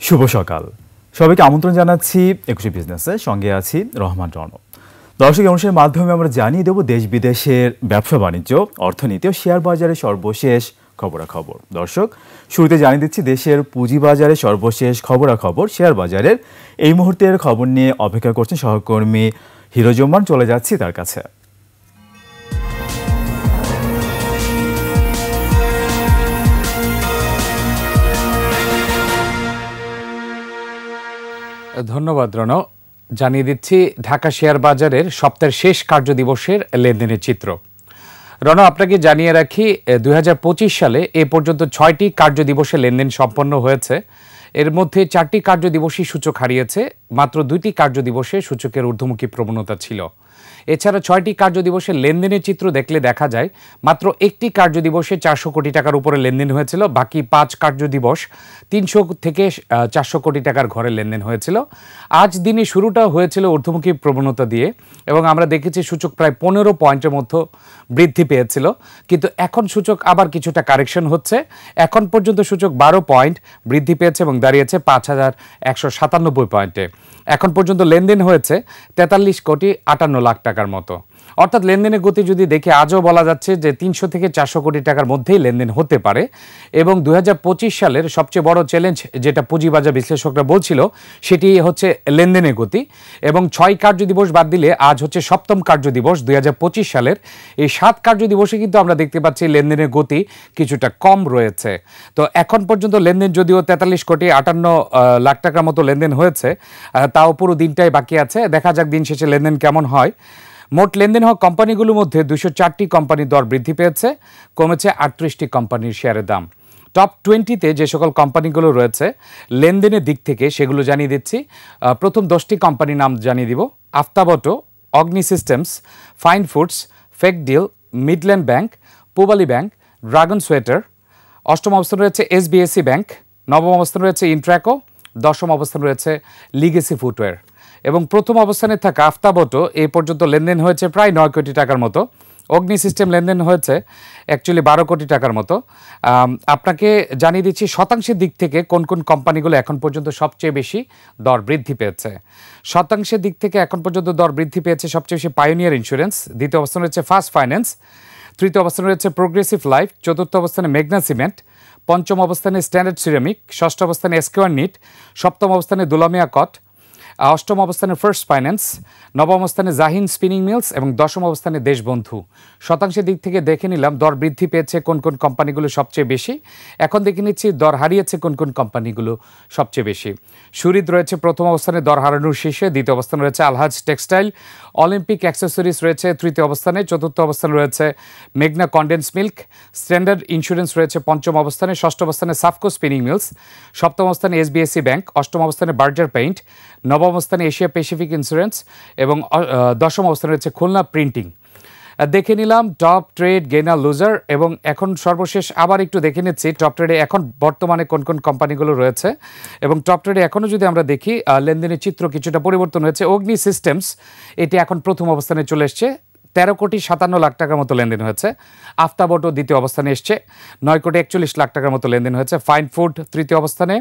শুভ সকাল সবাইকে আমন্ত্রণ জানাচ্ছি 21 বিজনেসে সঙ্গে আছি রহমান রণ। দর্শক অনুষ্ঠানের মাধ্যমে আমরা জানিয়ে দেব দেশ বিদেশের ব্যবসা বাণিজ্য অর্থনীতি ও শেয়ার বাজারের সর্বশেষ খবরাখবর। দর্শক শুরুতে জানিয়ে দিচ্ছি দেশের পুঁজিবাজারের সর্বশেষ খবরাখবর। শেয়ার বাজারের এই মুহূর্তের খবর নিয়ে অপেক্ষা করছেন সহকর্মী হিরোজমান, চলে যাচ্ছি তার কাছে। ধন্যবাদ রণ। জানিয়ে দিচ্ছি ঢাকা শেয়ার বাজারের সপ্তাহের শেষ কার্যদিবসের লেনদেনের চিত্র। রণ, আপনাকে জানিয়ে রাখি 2025 সালে এ পর্যন্ত 6টি কার্যদিবসে লেনদেন সম্পন্ন হয়েছে। এর মধ্যে 4টি কার্যদিবসই সূচক হারিয়েছে, মাত্র 2টি কার্যদিবসে সূচকের ঊর্ধ্বমুখী প্রবণতা ছিল। এছাড়া 6টি কার্যদিবসের লেনদেনের চিত্র দেখলে দেখা যায় মাত্র একটি কার্যদিবসে 400 কোটি টাকার উপরে লেনদেন হয়েছিল, বাকি 5 কার্যদিবস 300 থেকে 400 কোটি টাকার ঘরে লেনদেন হয়েছিল। আজ দিনে শুরুটা হয়েছিল ঊর্ধ্বমুখী প্রবণতা দিয়ে এবং আমরা দেখেছি সূচক প্রায় 15 পয়েন্টের মতো বৃদ্ধি পেয়েছিল, কিন্তু এখন সূচক আবার কিছুটা কারেকশন হচ্ছে। এখন পর্যন্ত সূচক 12 পয়েন্ট বৃদ্ধি পেয়েছে এবং দাঁড়িয়েছে 5197 পয়েন্টে। এখন পর্যন্ত লেনদেন হয়েছে 43 কোটি 58 লাখ টাকার মতো। অর্থাৎ লেনদেনের গতি যদি দেখে আজও বলা যাচ্ছে যে 300 থেকে 400 কোটি টাকার মধ্যেই লেনদেন হতে পারে। এবং 2025 সালের সবচেয়ে বড় চ্যালেঞ্জ যেটা পুঁজিবাজার বিশ্লেষকরা বলছিল সেটি হচ্ছে লেনদেনের গতি। এবং 6 কার্যদিবস বাদ দিলে আজ হচ্ছে 7ম কার্যদিবস 2025 সালের। এই 7 কার্যদিবসে কিন্তু আমরা দেখতে পাচ্ছি লেনদেনের গতি কিছুটা কম রয়েছে। তো এখন পর্যন্ত লেনদেন যদিও 43 কোটি 58 লাখ টাকার মতো লেনদেন হয়েছে, তাও পুরো দিনটাই বাকি আছে। দেখা যাক দিন শেষে লেনদেন কেমন হয়। মোট লেনদেন হওয়া কোম্পানিগুলোর মধ্যে 204টি কোম্পানির দর বৃদ্ধি পেয়েছে, কমেছে 38টি কোম্পানির শেয়ারের দাম। টপ 20-তে যে সকল কোম্পানিগুলো রয়েছে লেনদেনের দিক থেকে সেগুলো জানিয়ে দিচ্ছি। প্রথম 10টি কোম্পানির নাম জানিয়ে দিব: Aftab auto, Agni systems, fine foods, ফেকডিল, Midland bank, Pubali bank, dragon sweater. 8ম অবস্থানে রয়েছে এসবিএসসি ব্যাংক, 9ম অবস্থানে রয়েছে ইন্ট্রাকো, 10ম অবস্থানে রয়েছে লিগেসি ফুটওয়্যার। এবং প্রথম অবস্থানে থাকা আফতাব অটো এই পর্যন্ত লেনদেন হয়েছে প্রায় 9 কোটি টাকার মতো। অগ্নি সিস্টেম লেনদেন হয়েছে অ্যাকচুয়ালি 12 কোটি টাকার মতো। আপনাকে জানিয়ে দিচ্ছি শতাংশের দিক থেকে কোন কোন কোম্পানিগুলো এখন পর্যন্ত সবচেয়ে বেশি দর বৃদ্ধি পেয়েছে। শতাংশের দিক থেকে এখন পর্যন্ত দর বৃদ্ধি পেয়েছে সবচেয়ে বেশি পায়োনিয়ার ইন্স্যুরেন্স, দ্বিতীয় অবস্থানে রয়েছে ফার্স্ট ফাইন্যান্স, তৃতীয় অবস্থানে রয়েছে প্রোগ্রেসিভ লাইফ, চতুর্থ অবস্থানে মেঘনা সিমেন্ট, পঞ্চম অবস্থানে স্ট্যান্ডার্ড সিরামিক, ষষ্ঠ অবস্থানে এসকেওয়ান নিট, সপ্তম অবস্থানে দুলামিয়া কট, 8ম অবস্থানে ফার্স্ট ফাইন্যান্স, 9ম অবস্থানে জাহিন স্পিনিং মিলস এবং 10ম অবস্থানে দেশবন্ধু। শতাংশের দিক থেকে দেখে নিলাম দর বৃদ্ধি পেয়েছে কোন কোন কোম্পানিগুলো সবচেয়ে বেশি। এখন দেখে নিচ্ছি দর হারিয়েছে কোন কোন কোম্পানিগুলো সবচেয়ে বেশি। সুরিদ রয়েছে প্রথম অবস্থানে দর হারানোর শীর্ষে, দ্বিতীয় অবস্থানে রয়েছে আলহাজ টেক্সটাইল, অলিম্পিক অ্যাক্সেসরিজ রয়েছে তৃতীয় অবস্থানে, চতুর্থ অবস্থানে রয়েছে মেঘনা কনডেন্স মিল্ক, স্ট্যান্ডার্ড ইন্স্যুরেন্স রয়েছে পঞ্চম অবস্থানে, ষষ্ঠ অবস্থানে সাফকো স্পিনিং মিলস, সপ্তম অবস্থানে এসবিএসসি ব্যাংক, অষ্টম অবস্থানে বার্জার পেইন্ট, নবম অবস্থানে এশিয়া প্যাসিফিক ইন্স্যুরেন্স এবং 10ম অবস্থানে রয়েছে খুলনা প্রিন্টিং। দেখে নিলাম টপ ট্রেড, গেইনার, লুজার। এবং এখন সর্বশেষ আবার একটু দেখে নিচ্ছি টপ ট্রেডে এখন বর্তমানে কোন কোন কোম্পানিগুলো রয়েছে। এবং টপ ট্রেডে এখনও যদি আমরা দেখি লেনদেনের চিত্র কিছুটা পরিবর্তন হয়েছে। অগ্নি সিস্টেমস এটি এখন প্রথম অবস্থানে চলে এসছে, 13 কোটি 57 লাখ টাকার মতো লেনদেন হয়েছে। আফতাব অটো দ্বিতীয় অবস্থানে এসছে, 9 কোটি 41 লাখ টাকার মতো লেনদেন হয়েছে। ফাইন ফুড তৃতীয় অবস্থানে,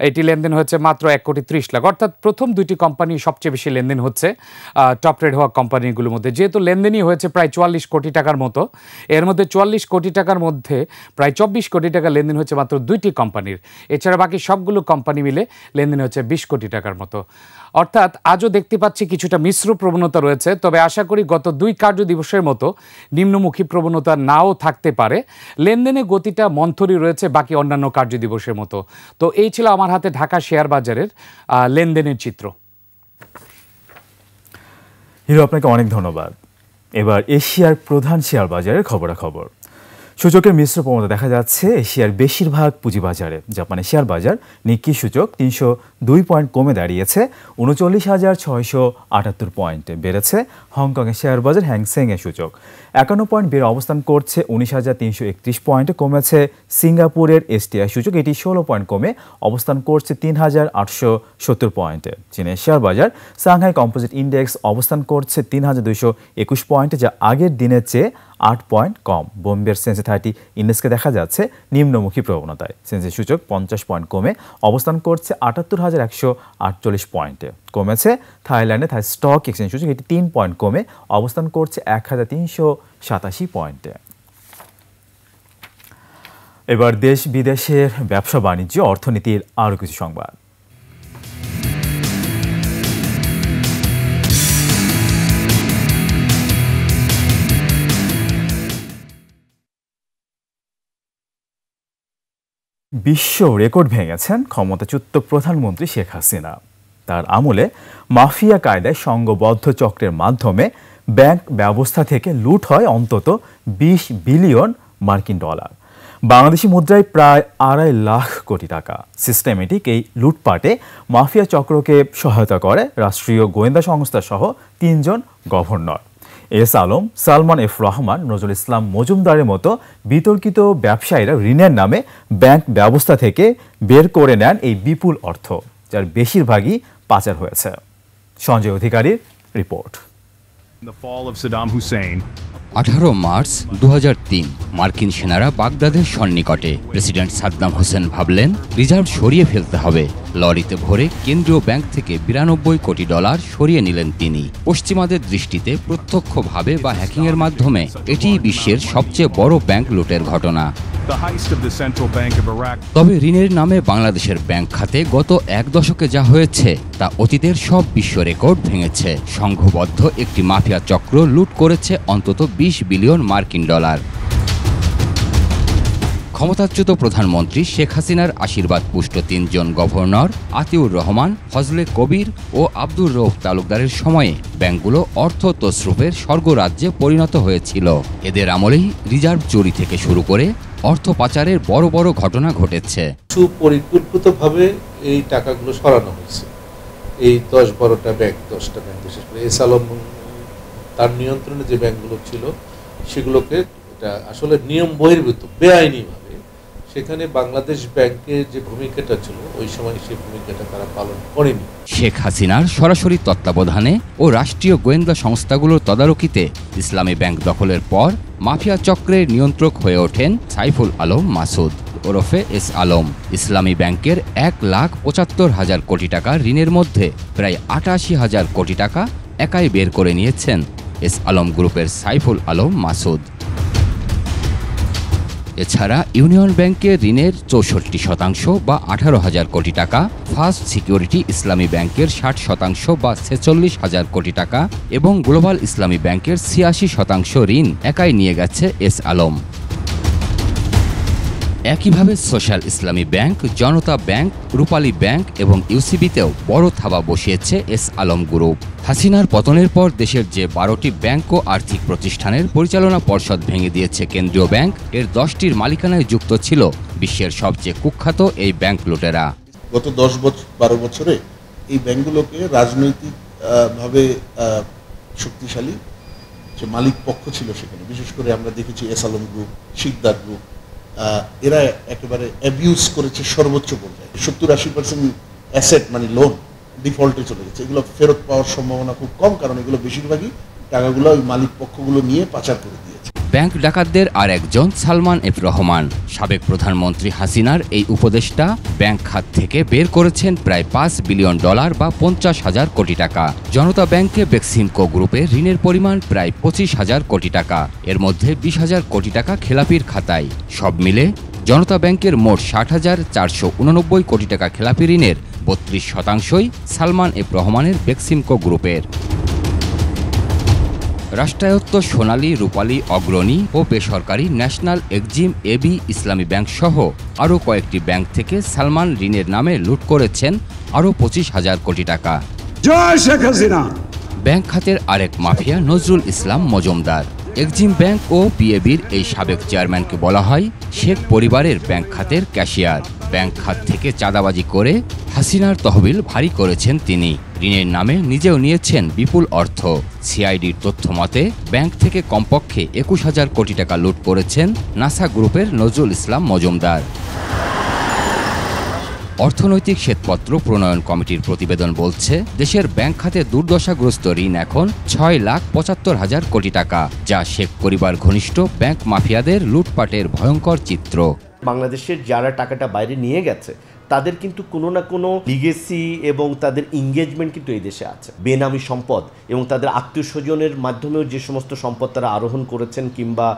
এটি লেনদেন হয়েছে মাত্র 1 কোটি 30 লাখ। অর্থাৎ প্রথম 2টি কোম্পানি সবচেয়ে বেশি লেনদেন হচ্ছে টপ ট্রেড হওয়া কোম্পানিগুলোর মধ্যে। যেহেতু লেনদেনই হয়েছে প্রায় 44 কোটি টাকার মতো, এর মধ্যে 44 কোটি টাকার মধ্যে প্রায় 24 কোটি টাকা লেনদেন হচ্ছে মাত্র 2টি কোম্পানির। এছাড়া বাকি সবগুলো কোম্পানি মিলে লেনদেন হচ্ছে 20 কোটি টাকার মতো। অর্থাৎ আজও দেখতে পাচ্ছি কিছুটা মিশ্র প্রবণতা রয়েছে, তবে আশা করি গত 2 কার্যদিবসের মতো নিম্নমুখী প্রবণতা নাও থাকতে পারে। লেনদেনের গতিটা মন্থরই রয়েছে বাকি অন্যান্য কার্যদিবসের মতো। তো এই ছিল আমার হাতে ঢাকা শেয়ার বাজারের লেনদেনের চিত্র। হিরো, আপনাকে অনেক ধন্যবাদ। এবার এশিয়ার প্রধান শেয়ার বাজারের খবরাখবর। সূচকের মিশ্র প্রবণতা দেখা যাচ্ছে এশিয়ার বেশিরভাগ পুঁজিবাজারে। জাপানের শেয়ার বাজার নিক্কি সূচক 302 পয়েন্ট কমে দাঁড়িয়েছে 39,678 পয়েন্টে। বেড়েছে হংকংয়ের শেয়ার বাজার হ্যাংসেংয়ের সূচক 51 পয়েন্ট বেড়ে অবস্থান করছে 19,331 পয়েন্টে। কমেছে সিঙ্গাপুরের এসটিআই সূচক, এটি 16 পয়েন্ট কমে অবস্থান করছে 3,870 পয়েন্টে। চীনের শেয়ার বাজার সাংহাই কম্পোজিট ইন্ডেক্স অবস্থান করছে 3,221 পয়েন্টে, যা আগের দিনের চেয়ে 8 পয়েন্ট কম। বোম্বের সেন্সে 30 ইন্ডেক্সকে দেখা যাচ্ছে নিম্নমুখী প্রবণতায়। সেন্সেক্স সূচক 50 পয়েন্ট কমে অবস্থান করছে ৭৮,১৪৮ পয়েন্টে। কমেছে থাইল্যান্ডে থাই স্টক এক্সচেঞ্জ সূচক, এটি 3 পয়েন্ট কমে অবস্থান করছে ১,৩৮৭ পয়েন্টে। এবার দেশ বিদেশের ব্যবসা বাণিজ্য অর্থনীতির আরও কিছু সংবাদ। বিশ্ব রেকর্ড ভেঙেছেন ক্ষমতাচ্যুত প্রধানমন্ত্রী শেখ হাসিনা। তার আমলে মাফিয়া কায়দায় সংঘবদ্ধ চক্রের মাধ্যমে ব্যাংক ব্যবস্থা থেকে লুট হয় অন্তত ২০ বিলিয়ন মার্কিন ডলার, বাংলাদেশি মুদ্রায় প্রায় ২.৫ লাখ কোটি টাকা। সিস্টেমেটিক এই লুটপাটে মাফিয়া চক্রকে সহায়তা করে রাষ্ট্রীয় গোয়েন্দা সংস্থা সহ ৩ জন governor. S Alam, Salman F Rahman, Nazrul Islam মজুমদারের মতো বিতর্কিত ব্যবসায়ীরা ঋণের নামে ব্যাংক ব্যবস্থা থেকে বের করে নেন এই বিপুল অর্থ, যার বেশিরভাগই পাচার হয়েছে। সঞ্জয় অধিকারীর রিপোর্ট। 18 মার্চ 2003 মার্কিন সেনারা বাগদাদের সন্নিকটে। প্রেসিডেন্ট সাদ্দাম হোসেন ভাবলেন রিজার্ভ সরিয়ে ফেলতে হবে। লরিতে ভরে কেন্দ্রীয় ব্যাংক থেকে 92 কোটি ডলার সরিয়ে নিলেন তিনি। পশ্চিমাদের দৃষ্টিতে প্রত্যক্ষভাবে বা হ্যাকিংয়ের মাধ্যমে এটিই বিশ্বের সবচেয়ে বড় ব্যাংক লুটের ঘটনা। তবে ঋণের নামে বাংলাদেশের ব্যাংক খাতে গত 1 দশকে যা হয়েছে তা অতীতের সব বিশ্ব রেকর্ড ভেঙেছে। সংঘবদ্ধ একটি মাফিয়া চক্র লুট করেছে অন্তত 20 বিলিয়ন মার্কিন ডলার। ক্ষমতাচ্যুত প্রধানমন্ত্রী শেখ হাসিনার আশীর্বাদ পুষ্ট 3 জন গভর্নর আতিউর রহমান, ফজলে কবির ও আব্দুর রউফ তালুকদারের সময়ে ব্যাংকগুলো অর্থ তসরুফের স্বর্গরাজ্যে পরিণত হয়েছিল। এদের আমলেই রিজার্ভ চুরি থেকে শুরু করে অর্থ পাচারের বড় বড় ঘটনা ঘটেছে। সুপরিকল্পিতভাবে এই টাকাগুলো সরানো হয়েছে। এই 10-12টা ব্যাংক, 10টা ব্যাংক, বিশেষ করে এস আলম তার নিয়ন্ত্রণে যে ব্যাংকগুলো ছিল সেগুলোকে এটা আসলে নিয়ম বহির্ভূত বেআইনিভাবে, সেখানে বাংলাদেশ ব্যাংকের যে ভূমিকাটা ছিল ওই সময় সেই ভূমিকাটা তারা পালন করেনি। শেখ হাসিনার সরাসরি তত্ত্বাবধানে ও রাষ্ট্রীয় গোয়েন্দা সংস্থাগুলোর তদারকিতে ইসলামী ব্যাংক দখলের পর মাফিয়া চক্রের নিয়ন্ত্রক হয়ে ওঠেন সাইফুল আলম মাসুদ ওরফে এস আলম। ইসলামী ব্যাংকের 1,75,000 কোটি টাকা ঋণের মধ্যে প্রায় 88,000 কোটি টাকা একাই বের করে নিয়েছেন এস আলম গ্রুপের সাইফুল আলম মাসুদ। এছাড়া ইউনিয়ন ব্যাংকের ঋণের 64% বা 18,000 কোটি টাকা, ফার্স্ট সিকিউরিটি ইসলামী ব্যাংকের 60% বা 46,000 কোটি টাকা এবং গ্লোবাল ইসলামী ব্যাংকের 86% ঋণ একাই নিয়ে গেছে এস আলম। একইভাবে সোশ্যাল ইসলামী ব্যাংক, জনতা ব্যাংক, রূপালী ব্যাংক এবং ইউসিবিতেও বড় থাবা বসিয়েছে এস আলম গ্রুপ। হাসিনার পতনের পর দেশের যে 12টি ব্যাংক ও আর্থিক প্রতিষ্ঠানের পরিচালনা পর্ষদ ভেঙে দিয়েছে কেন্দ্রীয় ব্যাংক, এর 10টির মালিকানায় যুক্ত ছিল বিশ্বের সবচেয়ে কুখ্যাত এই ব্যাংক লুটেরা। গত 10-12 বছরে এই ব্যাংকগুলোকে রাজনৈতিক ভাবে শক্তিশালী যে মালিক পক্ষ ছিল সেখানে, বিশেষ করে আমরা দেখেছি S Alam group, Sikdar group, এরা একেবারে অ্যাবিউজ করেছে সর্বোচ্চ পর্যায়ে। 70-80% অ্যাসেট মানে লোন ডিফল্টে চলে গেছে। এগুলো ফেরত পাওয়ার সম্ভাবনা খুব কম, কারণ এগুলো বেশিরভাগই টাকাগুলো ওই মালিক পক্ষগুলো নিয়ে পাচার করে দিয়েছে। ব্যাংক ডাকাতদের আর একজন সালমান এফ রহমান। সাবেক প্রধানমন্ত্রী হাসিনার এই উপদেষ্টা ব্যাংক খাত থেকে বের করেছেন প্রায় 5 বিলিয়ন ডলার বা 50,000 কোটি টাকা। জনতা ব্যাংকে বেক্সিমকো গ্রুপের ঋণের পরিমাণ প্রায় 25,000 কোটি টাকা, এর মধ্যে 20,000 কোটি টাকা খেলাপির খাতায়। সব মিলে জনতা ব্যাংকের মোট 60,489 কোটি টাকা খেলাপি ঋণের 32%ই সালমান এফ রহমানের বেক্সিমকো গ্রুপের। রাষ্ট্রায়ত্ত সোনালী, রূপালী, অগ্রণী ও বেসরকারি ন্যাশনাল এক্সিম এবি ইসলামী ব্যাংক সহ আরও কয়েকটি ব্যাংক থেকে সালমান ঋণের নামে লুট করেছেন আরও 25,000 কোটি টাকা। জয় শেখ হাসিনা। ব্যাংক খাতের আরেক mafia Nazrul Islam Majumdar. Exim bank ও পিএবির এই সাবেক চেয়ারম্যানকে বলা হয় শেখ পরিবারের ব্যাংক খাতের ক্যাশিয়ার। ব্যাংক খাত থেকে চাঁদাবাজি করে হাসিনার তহবিল ভারী করেছেন তিনি। ঋণের নামে নিজেও নিয়েছেন বিপুল অর্থ। সিআইডির তথ্য মতে ব্যাংক থেকে কমপক্ষে 21,000 কোটি টাকা লুট করেছেন নাসা গ্রুপের নজরুল ইসলাম মজুমদার। অর্থনৈতিক শ্বেতপত্র প্রণয়ন কমিটির প্রতিবেদন বলছে, দেশের ব্যাংক খাতে দুর্দশাগ্রস্ত ঋণ এখন 6,75,000 কোটি টাকা, যা শেখ পরিবার ঘনিষ্ঠ ব্যাংক মাফিয়াদের লুটপাটের ভয়ঙ্কর চিত্র। বাংলাদেশের যারা টাকাটা বাইরে নিয়ে গেছে তাদের কিন্তু কোনো না কোনো লিগেসি এবং তাদের এঙ্গেজমেন্ট কিন্তু এই দেশে আছে। বেনামি সম্পদ এবং তাদের আত্মীয় স্বজনের মাধ্যমেও যে সমস্ত সম্পদ তারা আরোহণ করেছেন কিংবা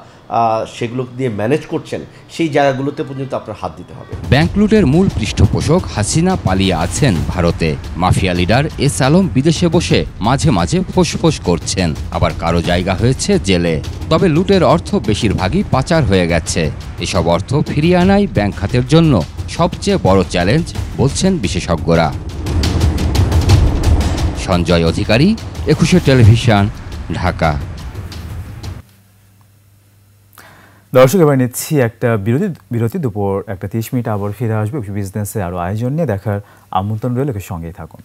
সেগুলো দিয়ে ম্যানেজ করছেন, সেই জায়গাগুলোতে পর্যন্ত আপনার হাত দিতে হবে। ব্যাংক লুটের মূল পৃষ্ঠপোষক হাসিনা পালিয়ে আছেন ভারতে। মাফিয়া লিডার এস আলম বিদেশে বসে মাঝে মাঝে ফোঁস করছেন, আবার কারো জায়গা হয়েছে জেলে। তবে লুটের অর্থ বেশিরভাগই পাচার হয়ে গেছে। এসব অর্থ ফিরিয়ে আনাই ব্যাংক খাতের জন্য সবচেয়ে বড় চ্যালেঞ্জ বলছেন বিশেষজ্ঞরা। সঞ্জয় অধিকারী, 21 টেলিভিশন, ঢাকা। দর্শক, এবার নিচ্ছি একটা বিরতি। দুপুর 1:30 আবার ফিরে আসবে বিজনেসে আরও আয়োজন নিয়ে। দেখার আমন্ত্রণ রইল, সঙ্গেই থাকুন।